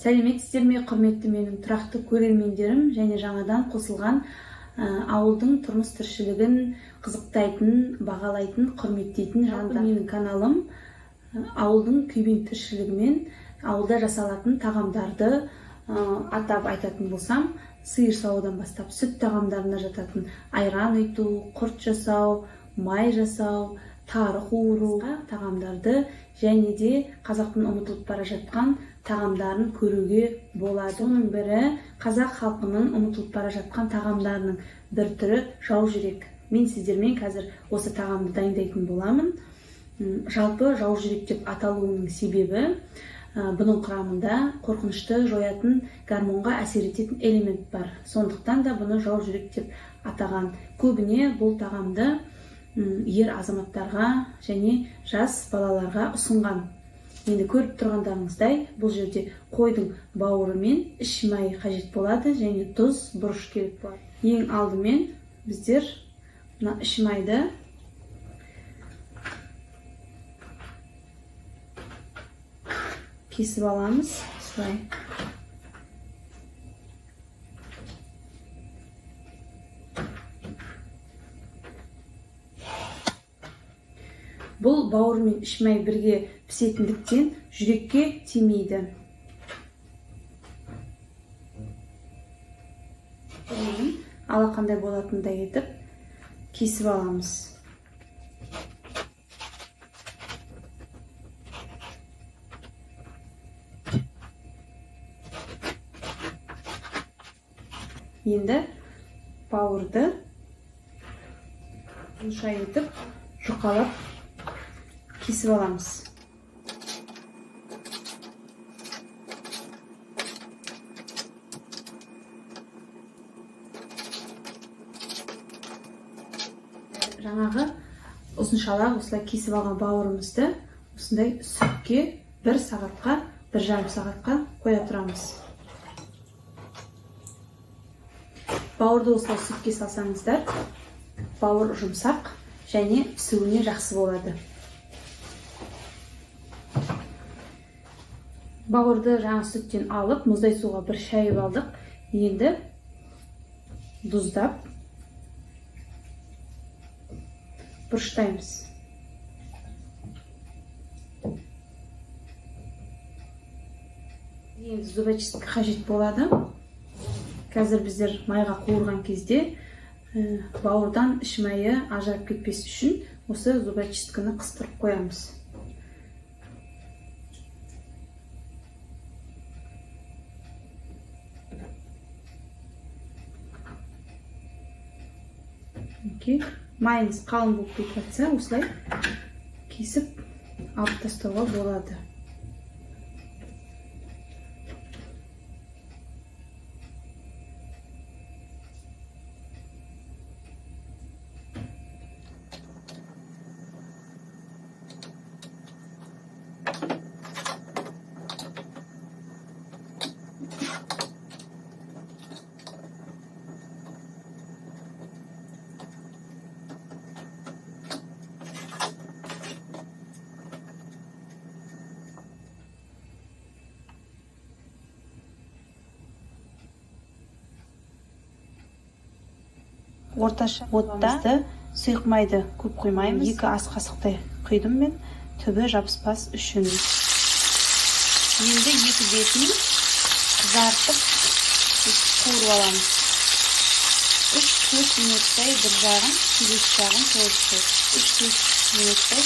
Сәлеметсіздер ме, құрметті менің тұрақты көрермендерім және жаңадан қосылған ауылдың тұрмыс тіршілігін қызықтайтын, бағалайтын, құрметтейтін жандар. Менің каналым ауылдың күйбең тіршілігімен ауылда жасалатын тағамдарды атап айтатын болсам, сиыр сауудан бастап сүт тағамдарына жататын айран өйту, құрт жасау, май жасау, тары қуыру тағамдарды және де қазақтың ұмытылып бара жатқан тағамдарын көруге болады. Соның бірі қазақ халқының ұмытылып бара жатқан тағамдарының бір түрі жау жүрек. Мен сіздермен қазір осы тағамды дайындайтын боламын. Жалпы жау жүрек деп аталуының себебі бұның құрамында қорқынышты жоятын, гормонға әсер ететін элемент бар. Сондықтан да бұны жау жүрек деп атаған. Көбіне бұл тағамды ер азаматтарға және жас балаларға ұсынған. Енді көріп тұрғандарыңыздай, бұл жерде қойдың бауыры мен іш майы қажет болады және тұз, бұрыш керек болады. Ең алдымен біздер мына іш майды кесіп аламыз. Осылай. Бұл бауыр мен іш май бірге пісетіндіктен жүрекке тимейді. Алақандай болатындай етіп кесіп аламыз. Енді бауырды ұшай етіп жұқалап кесіп аламыз. Жаңағы ұзыншалақ осылай кесіп алған бауырымызды осындай сүтке 1 сағатқа, 1,5 сағатқа қоя тұрамыз. Бауырды осылай сүтке салсаңыздар, бауыр жұмсақ және пісуіне жақсы болады. Бауырды жаңа сүттен алып, мұздай суға бір шайып алдық. Енді тұздап бұрыштаймыз. Енді зубочистка қажет болады. Қазір біздер майға қуырған кезде бауырдан іш майы ажырап кетпес үшін осы зубочистканы қыстырып қоямыз. Майымыз қалың болып кетіп жатса, осылай кесіп алып тастауға болады. Орташа отта сұйық майды көп қоймаймыз. 2 ас қасықтай құйдым мен, түбі жабыспас үшін. Енді 2 бетін қызартып қуырып аламыз. 3-4 минуттай бір жағын, келесі жағын тоғыздай. 3-4 минуттай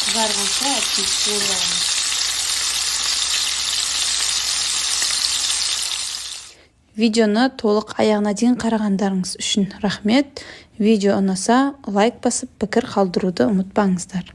қызарғанша әбден қуырып аламыз. Видеоны толық аяғына дейін қарағандарыңыз үшін рахмет. Видео ұнаса лайк басып пікір қалдыруды ұмытпаңыздар.